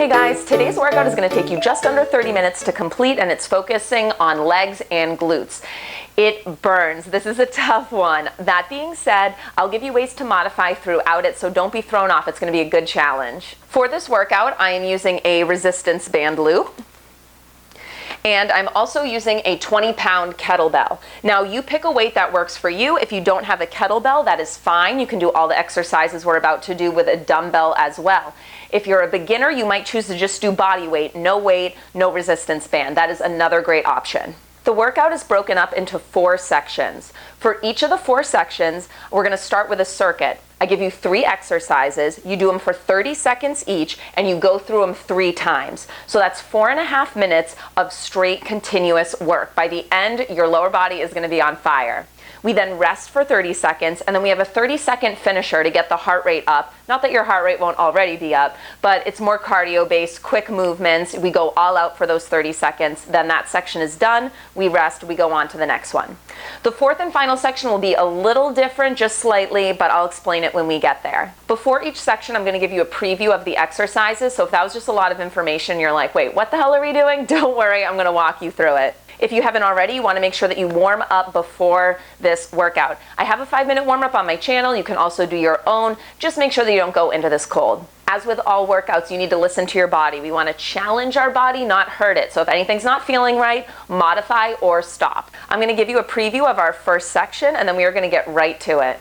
Hey guys, today's workout is going to take you just under 30 minutes to complete, and it's focusing on legs and glutes. It burns. This is a tough one. That being said, I'll give you ways to modify throughout it, so don't be thrown off. It's going to be a good challenge. For this workout, I am using a resistance band loop. And I'm also using a 20-pound kettlebell. Now, you pick a weight that works for you. If you don't have a kettlebell, that is fine. You can do all the exercises we're about to do with a dumbbell as well. If you're a beginner, you might choose to just do body weight, no resistance band. That is another great option. The workout is broken up into 4 sections. For each of the 4 sections, we're going to start with a circuit. I give you 3 exercises, you do them for 30 seconds each, and you go through them 3 times. So that's 4.5 minutes of straight continuous work. By the end, your lower body is going to be on fire. We then rest for 30 seconds, and then we have a 30-second finisher to get the heart rate up. Not that your heart rate won't already be up, but it's more cardio-based, quick movements. We go all out for those 30 seconds. Then that section is done. We rest. We go on to the next one. The 4th and final section will be a little different, just slightly, but I'll explain it when we get there. Before each section, I'm going to give you a preview of the exercises. So if that was just a lot of information, you're like, wait, what the hell are we doing? Don't worry, I'm going to walk you through it. If you haven't already, you want to make sure that you warm up before this workout. I have a 5-minute warm-up on my channel. You can also do your own. Just make sure that you don't go into this cold. As with all workouts, you need to listen to your body. We want to challenge our body, not hurt it. So if anything's not feeling right, modify or stop. I'm going to give you a preview of our first section, and then we are going to get right to it.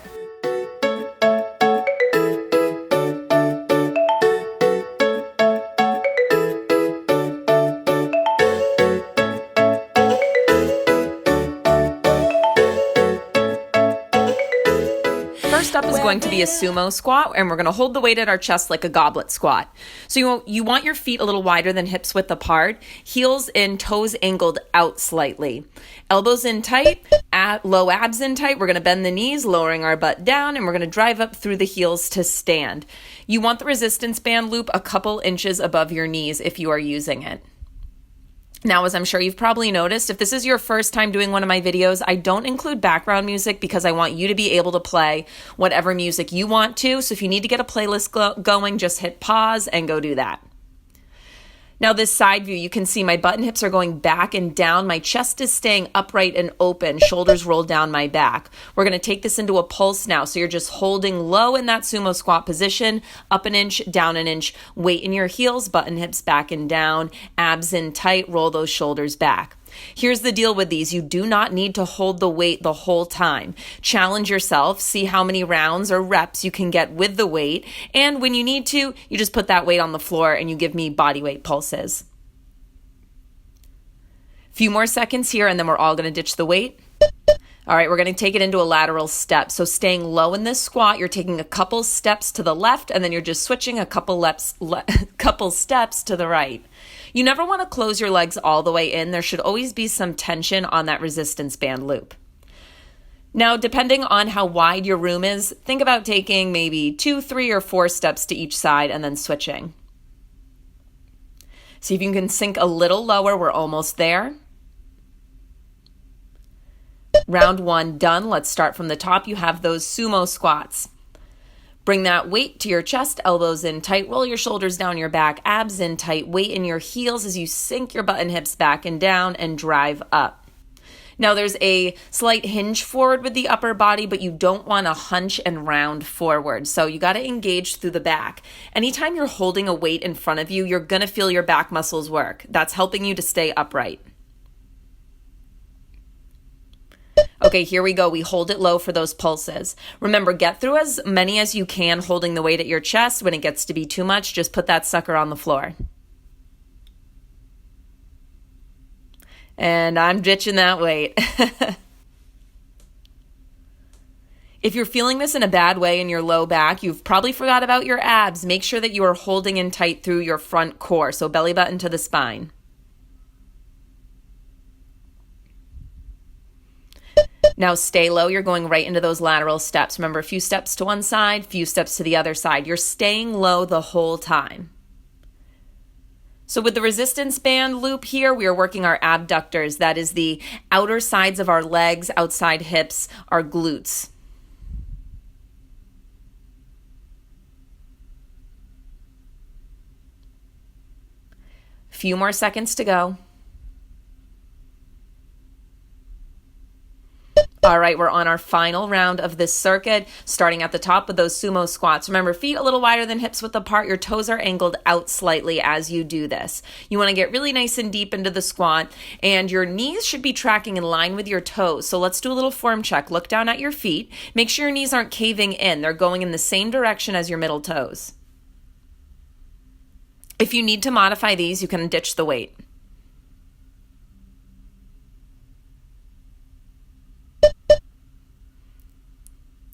First up is going to be a sumo squat, and we're going to hold the weight at our chest like a goblet squat. So you want your feet a little wider than hips width apart, heels in, toes angled out slightly. Elbows in tight, low abs in tight. We're going to bend the knees, lowering our butt down, and we're going to drive up through the heels to stand. You want the resistance band loop a couple inches above your knees if you are using it. Now, as I'm sure you've probably noticed, if this is your first time doing one of my videos, I don't include background music because I want you to be able to play whatever music you want to. So if you need to get a playlist going, just hit pause and go do that. Now, this side view, you can see my butt and hips are going back and down. My chest is staying upright and open, shoulders rolled down my back. We're going to take this into a pulse now. So you're just holding low in that sumo squat position, up an inch, down an inch, weight in your heels, butt and hips back and down, abs in tight, roll those shoulders back. Here's the deal with these. You do not need to hold the weight the whole time. Challenge yourself, see how many rounds or reps you can get with the weight, and when you need to, you just put that weight on the floor and you give me body weight pulses. Few more seconds here and then we're all going to ditch the weight. All right, we're going to take it into a lateral step. So staying low in this squat, you're taking a couple steps to the left and then you're just switching a couple steps to the right. You never want to close your legs all the way in. There should always be some tension on that resistance band loop. Now, depending on how wide your room is, think about taking maybe 2, 3, or 4 steps to each side and then switching. See if you can sink a little lower. We're almost there. Round 1 done. Let's start from the top. You have those sumo squats. Bring that weight to your chest, elbows in tight, roll your shoulders down your back, abs in tight, weight in your heels as you sink your butt and hips back and down and drive up. Now there's a slight hinge forward with the upper body, but you don't want to hunch and round forward. So you got to engage through the back. Anytime you're holding a weight in front of you, you're going to feel your back muscles work. That's helping you to stay upright. Okay, here we go. We hold it low for those pulses. Remember, get through as many as you can holding the weight at your chest. When it gets to be too much, just put that sucker on the floor. And I'm ditching that weight. If you're feeling this in a bad way in your low back, you've probably forgot about your abs. Make sure that you are holding in tight through your front core, so belly button to the spine. Now stay low. You're going right into those lateral steps. Remember, a few steps to one side, few steps to the other side. You're staying low the whole time. So with the resistance band loop here, we are working our abductors. That is the outer sides of our legs, outside hips, our glutes. Few more seconds to go. All right, we're on our final round of this circuit, starting at the top with those sumo squats. Remember, feet a little wider than hips width apart. Your toes are angled out slightly as you do this. You want to get really nice and deep into the squat, and your knees should be tracking in line with your toes. So let's do a little form check. Look down at your feet. Make sure your knees aren't caving in. They're going in the same direction as your middle toes. If you need to modify these, you can ditch the weight.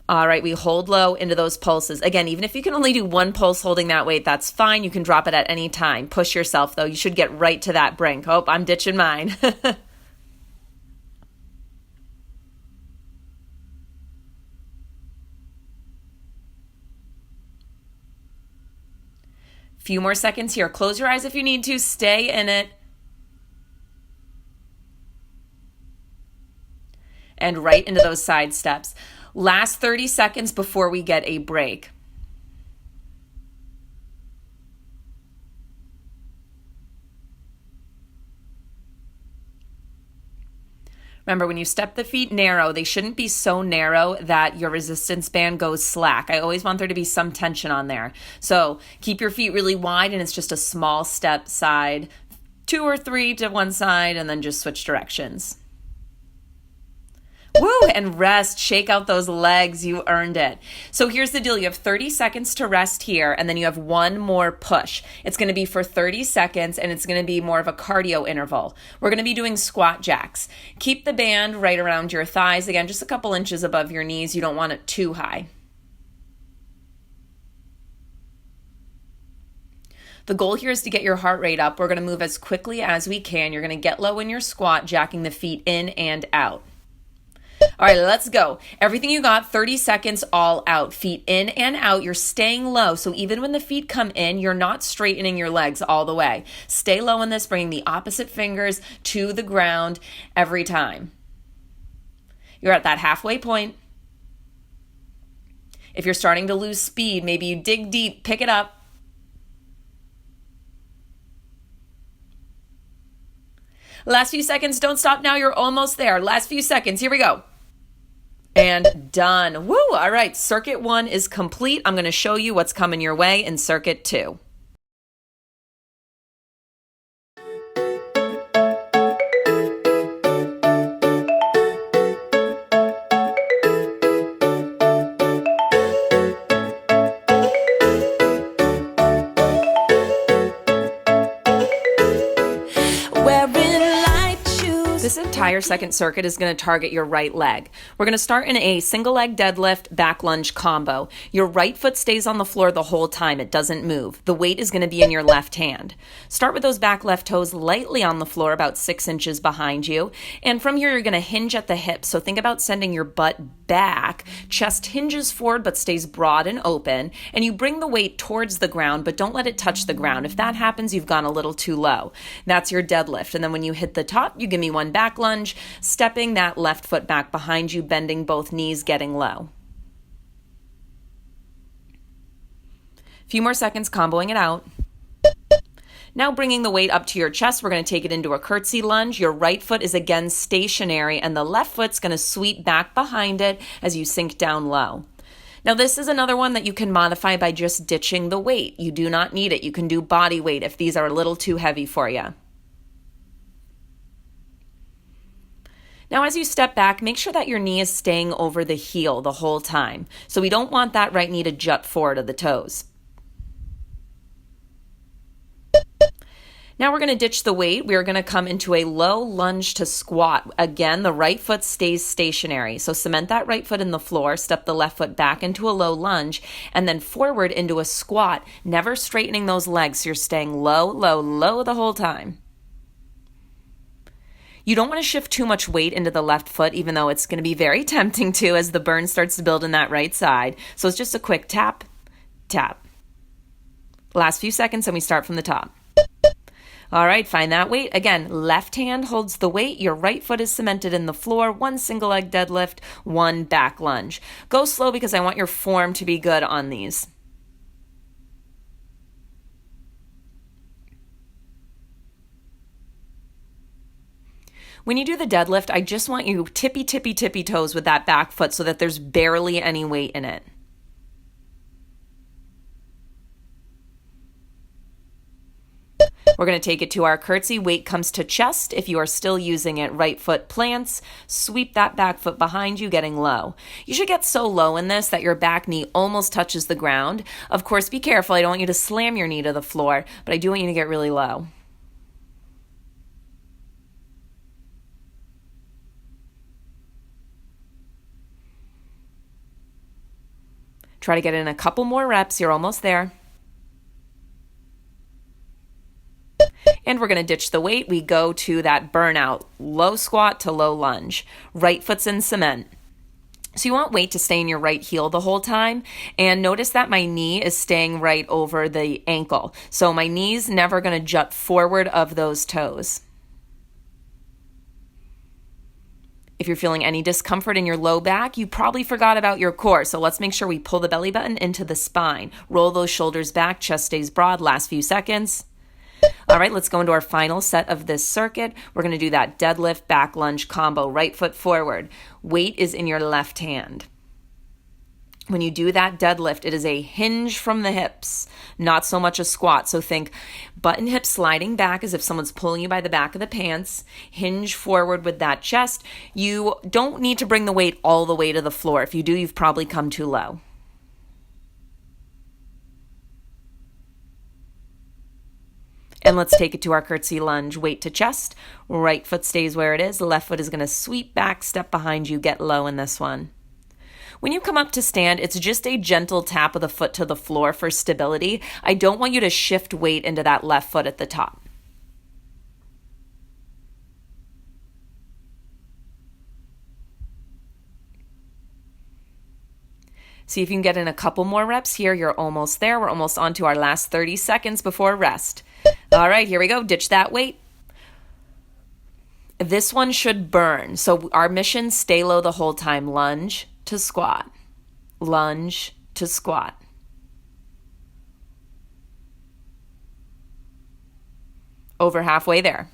All right, we hold low into those pulses. Again, even if you can only do one pulse holding that weight, that's fine. You can drop it at any time. Push yourself, though. You should get right to that brink. Oh, I'm ditching mine. Few more seconds here. Close your eyes if you need to. Stay in it. And right into those side steps. Last 30 seconds before we get a break. Remember, when you step the feet narrow, they shouldn't be so narrow that your resistance band goes slack. I always want there to be some tension on there. So keep your feet really wide, and it's just a small step side, 2 or 3 to one side, and then just switch directions. Woo! And rest. Shake out those legs. You earned it. So here's the deal. You have 30 seconds to rest here, and then you have one more push. It's going to be for 30 seconds, and it's going to be more of a cardio interval. We're going to be doing squat jacks. Keep the band right around your thighs. Again, just a couple inches above your knees. You don't want it too high. The goal here is to get your heart rate up. We're going to move as quickly as we can. You're going to get low in your squat, jacking the feet in and out. All right, let's go. Everything you got, 30 seconds all out. Feet in and out. You're staying low. So even when the feet come in, you're not straightening your legs all the way. Stay low in this, bringing the opposite fingers to the ground every time. You're at that halfway point. If you're starting to lose speed, maybe you dig deep, pick it up. Last few seconds, don't stop now, you're almost there. Last few seconds, here we go. And done. Woo! All right, circuit 1 is complete. I'm going to show you what's coming your way in circuit 2. This entire second circuit is going to target your right leg. We're going to start in a single leg deadlift back lunge combo. Your right foot stays on the floor the whole time. It doesn't move. The weight is going to be in your left hand. Start with those back left toes lightly on the floor, about 6 inches behind you. And from here, you're going to hinge at the hips. So think about sending your butt back. Chest hinges forward but stays broad and open. And you bring the weight towards the ground, but don't let it touch the ground. If that happens, you've gone a little too low. That's your deadlift. And then when you hit the top, you give me one back lunge, stepping that left foot back behind you, bending both knees, getting low. A few more seconds, comboing it out. Now bringing the weight up to your chest, we're going to take it into a curtsy lunge. Your right foot is again stationary, and the left foot's going to sweep back behind it as you sink down low. Now this is another one that you can modify by just ditching the weight. You do not need it. You can do body weight if these are a little too heavy for you. Now, as you step back, make sure that your knee is staying over the heel the whole time. So we don't want that right knee to jut forward of the toes. Now we're going to ditch the weight. We are going to come into a low lunge to squat. Again, the right foot stays stationary. So cement that right foot in the floor, step the left foot back into a low lunge, and then forward into a squat, never straightening those legs. So you're staying low, low, low the whole time. You don't want to shift too much weight into the left foot, even though it's going to be very tempting to as the burn starts to build in that right side. So it's just a quick tap, tap. Last few seconds and we start from the top. All right, find that weight. Again, left hand holds the weight. Your right foot is cemented in the floor. One single leg deadlift, one back lunge. Go slow because I want your form to be good on these. When you do the deadlift, I just want you tippy toes with that back foot so that there's barely any weight in it. We're going to take it to our curtsy. Weight comes to chest. If you are still using it, right foot plants. Sweep that back foot behind you, getting low. You should get so low in this that your back knee almost touches the ground. Of course, be careful. I don't want you to slam your knee to the floor, but I do want you to get really low. Try to get in a couple more reps. You're almost there. And we're going to ditch the weight. We go to that burnout, low squat to low lunge. Right foot's in cement. So you want weight to stay in your right heel the whole time. And notice that my knee is staying right over the ankle. So my knee's never going to jut forward of those toes. If you're feeling any discomfort in your low back, you probably forgot about your core. So let's make sure we pull the belly button into the spine. Roll those shoulders back, chest stays broad, last few seconds. All right, let's go into our final set of this circuit. We're going to do that deadlift back lunge combo, right foot forward. Weight is in your left hand. When you do that deadlift, it is a hinge from the hips, not so much a squat. So think button hip sliding back as if someone's pulling you by the back of the pants. Hinge forward with that chest. You don't need to bring the weight all the way to the floor. If you do, you've probably come too low. And let's take it to our curtsy lunge. Weight to chest. Right foot stays where it is. The left foot is going to sweep back, step behind you, get low in this one. When you come up to stand, it's just a gentle tap of the foot to the floor for stability. I don't want you to shift weight into that left foot at the top. See if you can get in a couple more reps here. You're almost there. We're almost on to our last 30 seconds before rest. All right, here we go. Ditch that weight. This one should burn. So our mission, stay low the whole time. Lunge to squat. Lunge to squat. Over halfway there.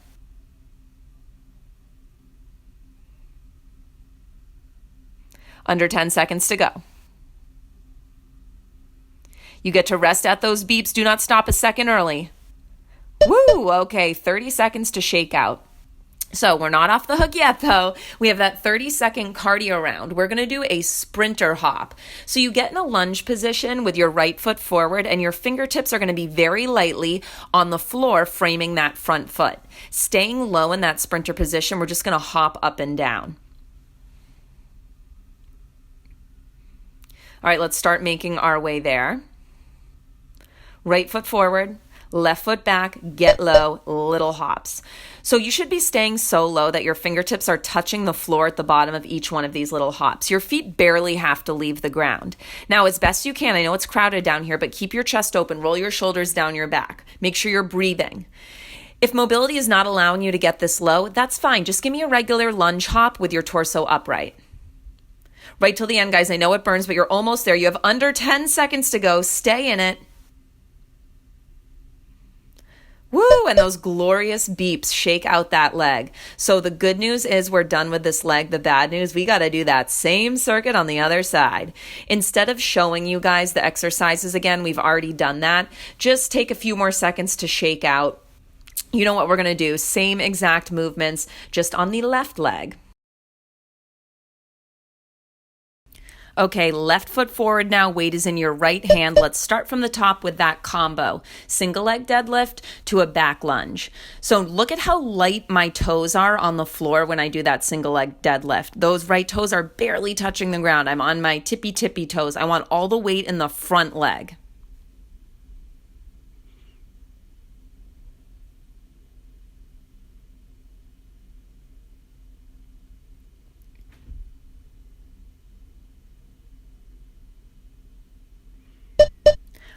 Under 10 seconds to go. You get to rest at those beeps. Do not stop a second early. Woo! Okay, 30 seconds to shake out. So we're not off the hook yet, though. We have that 30-second cardio round. We're going to do a sprinter hop. So you get in a lunge position with your right foot forward, and your fingertips are going to be very lightly on the floor, framing that front foot. Staying low in that sprinter position, we're just going to hop up and down. All right, let's start making our way there. Right foot forward, left foot back, get low, little hops. So you should be staying so low that your fingertips are touching the floor at the bottom of each one of these little hops. Your feet barely have to leave the ground. Now, as best you can, I know it's crowded down here, but keep your chest open, roll your shoulders down your back. Make sure you're breathing. If mobility is not allowing you to get this low, that's fine. Just give me a regular lunge hop with your torso upright. Right till the end, guys. I know it burns, but you're almost there. You have under 10 seconds to go. Stay in it. Woo! And those glorious beeps shake out that leg. So the good news is we're done with this leg. The bad news, we got to do that same circuit on the other side. Instead of showing you guys the exercises again, we've already done that. Just take a few more seconds to shake out. You know what we're going to do? Same exact movements, just on the left leg. Okay, left foot forward now, weight is in your right hand. Let's start from the top with that combo. Single leg deadlift to a back lunge. So look at how light my toes are on the floor when I do that single leg deadlift. Those right toes are barely touching the ground. I'm on my tippy toes. I want all the weight in the front leg.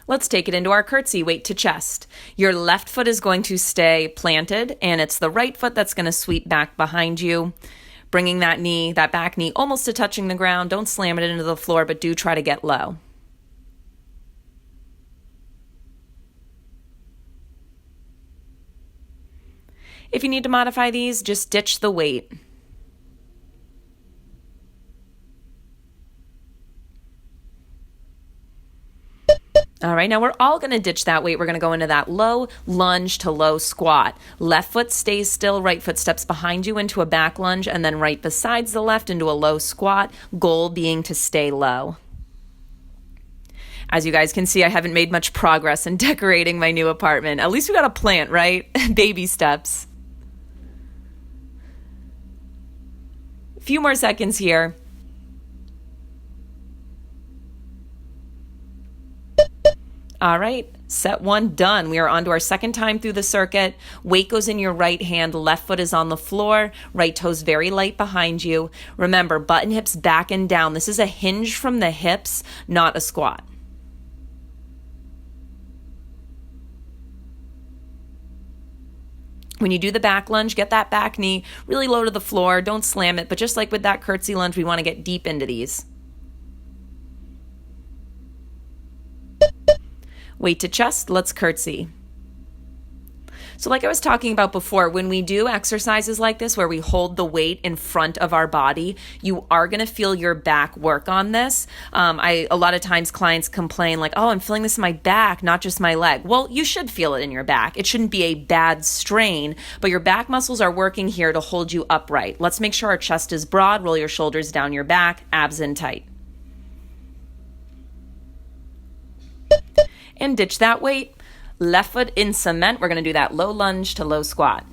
Let's take it into our curtsy, weight to chest. Your left foot is going to stay planted, and it's the right foot that's going to sweep back behind you, bringing that knee, that back knee, almost to touching the ground. Don't slam it into the floor, but do try to get low. If you need to modify these, just ditch the weight. All right, now we're all going to ditch that weight. We're going to go into that low lunge to low squat. Left foot stays still, right foot steps behind you into a back lunge, and then right besides the left into a low squat, goal being to stay low. As you guys can see, I haven't made much progress in decorating my new apartment. At least we got a plant, right? Baby steps. A few more seconds here. All right, set one done. We are on to our second time through the circuit. Weight goes in your right hand, left foot is on the floor, right toes very light behind you. Remember, button hips back and down. This is a hinge from the hips, not a squat. When you do the back lunge, get that back knee really low to the floor. Don't slam it, but just like with that curtsy lunge, we want to get deep into these. Weight to chest, let's curtsy. So like I was talking about before, when we do exercises like this where we hold the weight in front of our body, you are going to feel your back work on this. A lot of times clients complain like, oh, I'm feeling this in my back, not just my leg. Well, you should feel it in your back. It shouldn't be a bad strain, but your back muscles are working here to hold you upright. Let's make sure our chest is broad, roll your shoulders down your back, abs in tight. And ditch that weight. Left foot in cement. We're going to do that low lunge to low squat.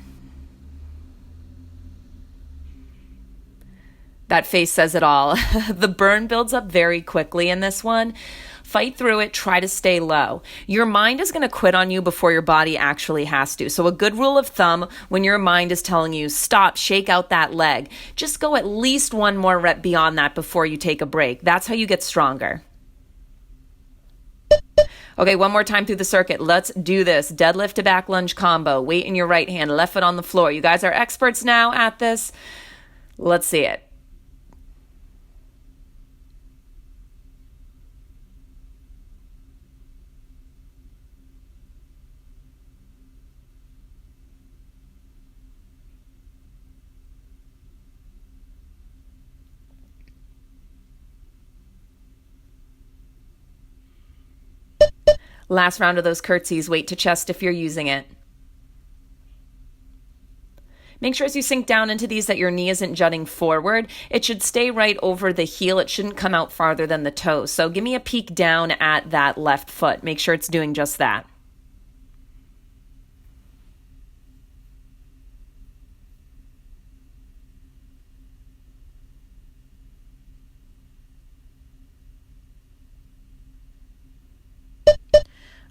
That face says it all. The burn builds up very quickly in this one. Fight through it. Try to stay low. Your mind is going to quit on you before your body actually has to. So a good rule of thumb, when your mind is telling you, stop, shake out that leg, just go at least one more rep beyond that before you take a break. That's how you get stronger. Okay, one more time through the circuit. Let's do this. Deadlift to back lunge combo. Weight in your right hand, left foot on the floor. You guys are experts now at this. Let's see it. Last round of those curtsies, weight to chest if you're using it. Make sure as you sink down into these that your knee isn't jutting forward. It should stay right over the heel. It shouldn't come out farther than the toes. So give me a peek down at that left foot. Make sure it's doing just that.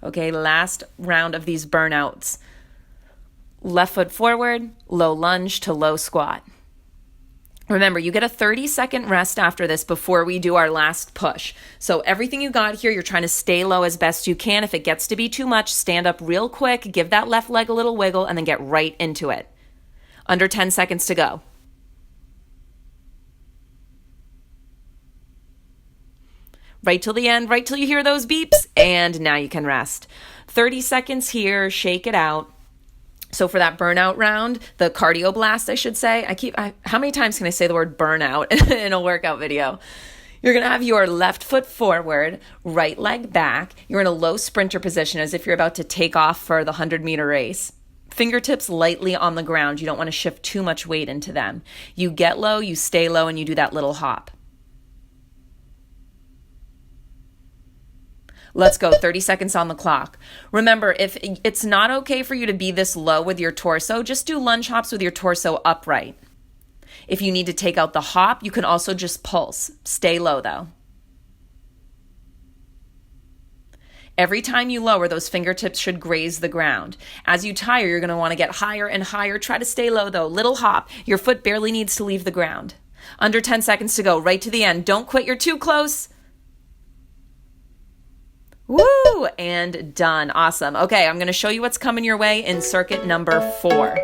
Okay, last round of these burnouts. Left foot forward, low lunge to low squat. Remember, you get a 30-second rest after this before we do our last push. So everything you got here, you're trying to stay low as best you can. If it gets to be too much, stand up real quick, give that left leg a little wiggle, and then get right into it. Under 10 seconds to go. Right till the end, right till you hear those beeps, and now you can rest. 30 seconds here, shake it out. So for that burnout round, the cardio blast, I should say, how many times can I say the word burnout in a workout video? You're going to have your left foot forward, right leg back. You're in a low sprinter position as if you're about to take off for the 100-meter race. Fingertips lightly on the ground. You don't want to shift too much weight into them. You get low, you stay low, and you do that little hop. Let's go, 30 seconds on the clock. Remember, if it's not okay for you to be this low with your torso, just do lunge hops with your torso upright. If you need to take out the hop, you can also just pulse. Stay low though. Every time you lower, those fingertips should graze the ground. As you tire, you're going to want to get higher and higher. Try to stay low though. Little hop. Your foot barely needs to leave the ground. Under 10 seconds to go, right to the end. Don't quit, you're too close. Woo! And done. Awesome. Okay, I'm going to show you what's coming your way in circuit number 4.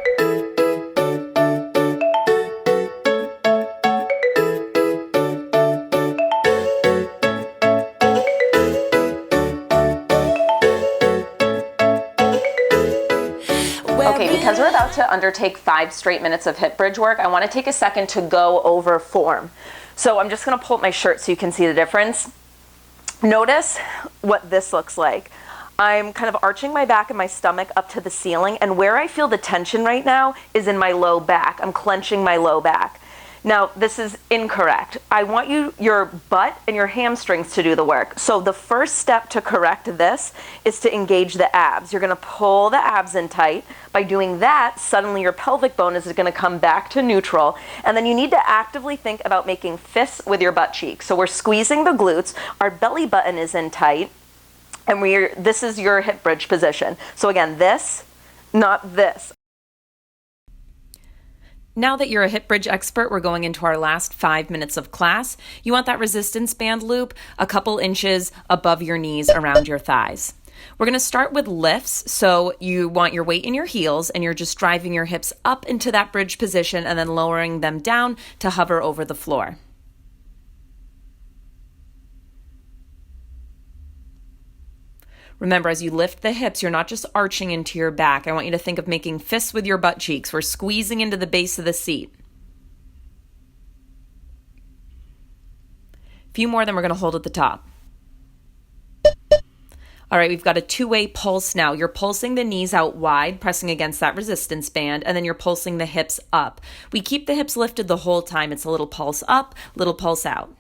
Okay, because we're about to undertake 5 straight minutes of hip bridge work, I want to take a second to go over form. So I'm just going to pull up my shirt so you can see the difference. Notice what this looks like. I'm kind of arching my back and my stomach up to the ceiling, and where I feel the tension right now is in my low back. I'm clenching my low back. Now, this is incorrect. I want your butt and your hamstrings to do the work. So the first step to correct this is to engage the abs. You're going to pull the abs in tight. By doing that, suddenly your pelvic bone is going to come back to neutral. And then you need to actively think about making fists with your butt cheeks. So we're squeezing the glutes. Our belly button is in tight. And this is your hip bridge position. So again, this, not this. Now that you're a hip bridge expert, we're going into our last 5 minutes of class. You want that resistance band loop a couple inches above your knees around your thighs. We're going to start with lifts. So you want your weight in your heels and you're just driving your hips up into that bridge position and then lowering them down to hover over the floor. Remember, as you lift the hips, you're not just arching into your back. I want you to think of making fists with your butt cheeks. We're squeezing into the base of the seat. A few more, then we're going to hold at the top. All right, we've got a 2-way pulse now. You're pulsing the knees out wide, pressing against that resistance band, and then you're pulsing the hips up. We keep the hips lifted the whole time. It's a little pulse up, little pulse out.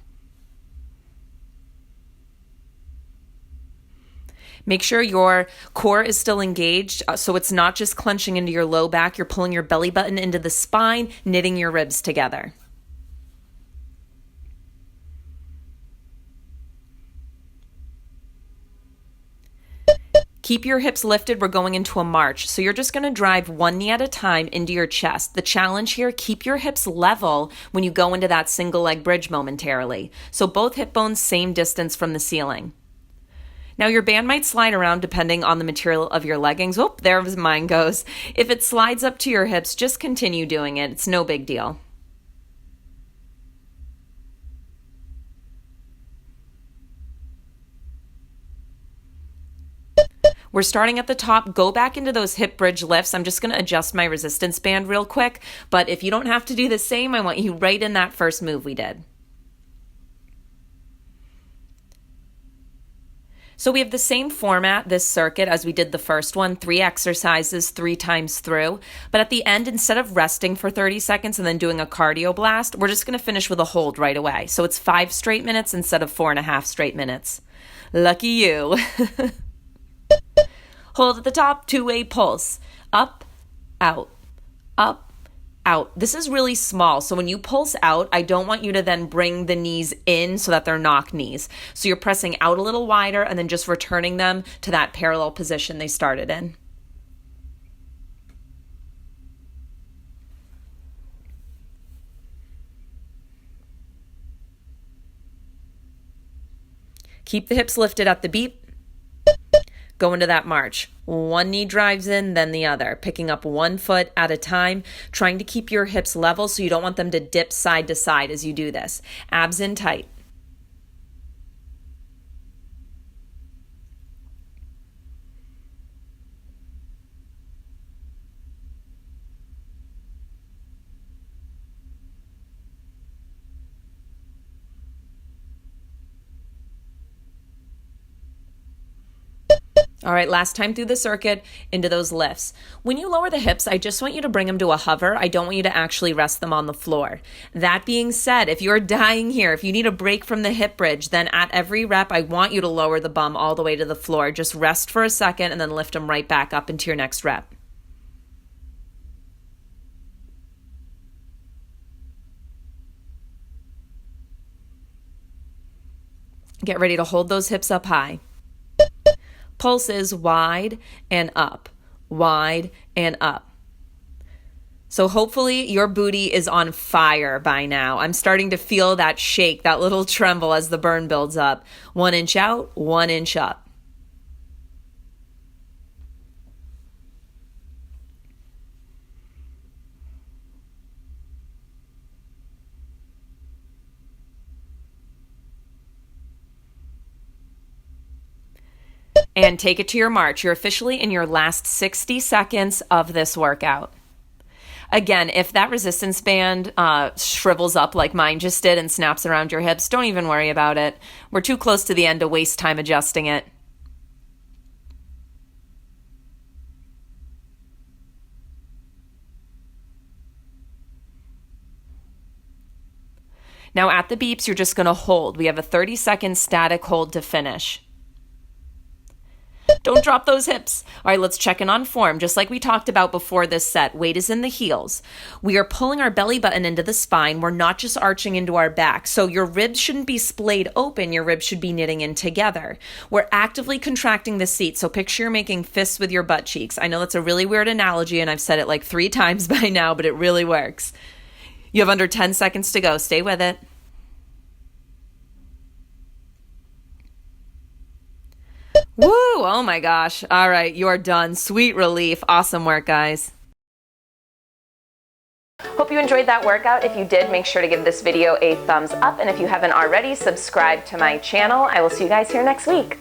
Make sure your core is still engaged, so it's not just clenching into your low back. You're pulling your belly button into the spine, knitting your ribs together. Keep your hips lifted. We're going into a march. So you're just going to drive one knee at a time into your chest. The challenge here, keep your hips level when you go into that single leg bridge momentarily. So both hip bones, same distance from the ceiling. Now your band might slide around depending on the material of your leggings. Oh, there mine goes. If it slides up to your hips, just continue doing it. It's no big deal. We're starting at the top. Go back into those hip bridge lifts. I'm just going to adjust my resistance band real quick. But if you don't have to do the same, I want you right in that first move we did. So we have the same format, this circuit, as we did the first one, 3 exercises, 3 times through. But at the end, instead of resting for 30 seconds and then doing a cardio blast, we're just going to finish with a hold right away. So it's 5 straight minutes instead of 4.5 straight minutes. Lucky you. Hold at the top, 2-way pulse. Up, out, up, out. This is really small. So when you pulse out, I don't want you to then bring the knees in so that they're knock knees. So you're pressing out a little wider and then just returning them to that parallel position they started in. Keep the hips lifted at the beat. Go into that march. One knee drives in, then the other, picking up one foot at a time, trying to keep your hips level so you don't want them to dip side to side as you do this. Abs in tight. All right, last time through the circuit, into those lifts. When you lower the hips, I just want you to bring them to a hover. I don't want you to actually rest them on the floor. That being said, if you're dying here, if you need a break from the hip bridge, then at every rep, I want you to lower the bum all the way to the floor. Just rest for a second and then lift them right back up into your next rep. Get ready to hold those hips up high. Pulses wide and up, wide and up. So hopefully your booty is on fire by now. I'm starting to feel that shake, that little tremble as the burn builds up. 1 inch out, 1 inch up. And take it to your march. You're officially in your last 60 seconds of this workout. Again, if that resistance band shrivels up like mine just did and snaps around your hips, don't even worry about it. We're too close to the end to waste time adjusting it. Now at the beeps, you're just going to hold. We have a 30-second static hold to finish. Don't drop those hips. All right, let's check in on form. Just like we talked about before this set, weight is in the heels. We are pulling our belly button into the spine. We're not just arching into our back. So your ribs shouldn't be splayed open. Your ribs should be knitting in together. We're actively contracting the seat. So picture you're making fists with your butt cheeks. I know that's a really weird analogy, and I've said it like 3 times by now, but it really works. You have under 10 seconds to go. Stay with it. Woo! Oh my gosh. All right, you are done. Sweet relief. Awesome work, guys. Hope you enjoyed that workout. If you did, make sure to give this video a thumbs up. And if you haven't already, subscribe to my channel. I will see you guys here next week.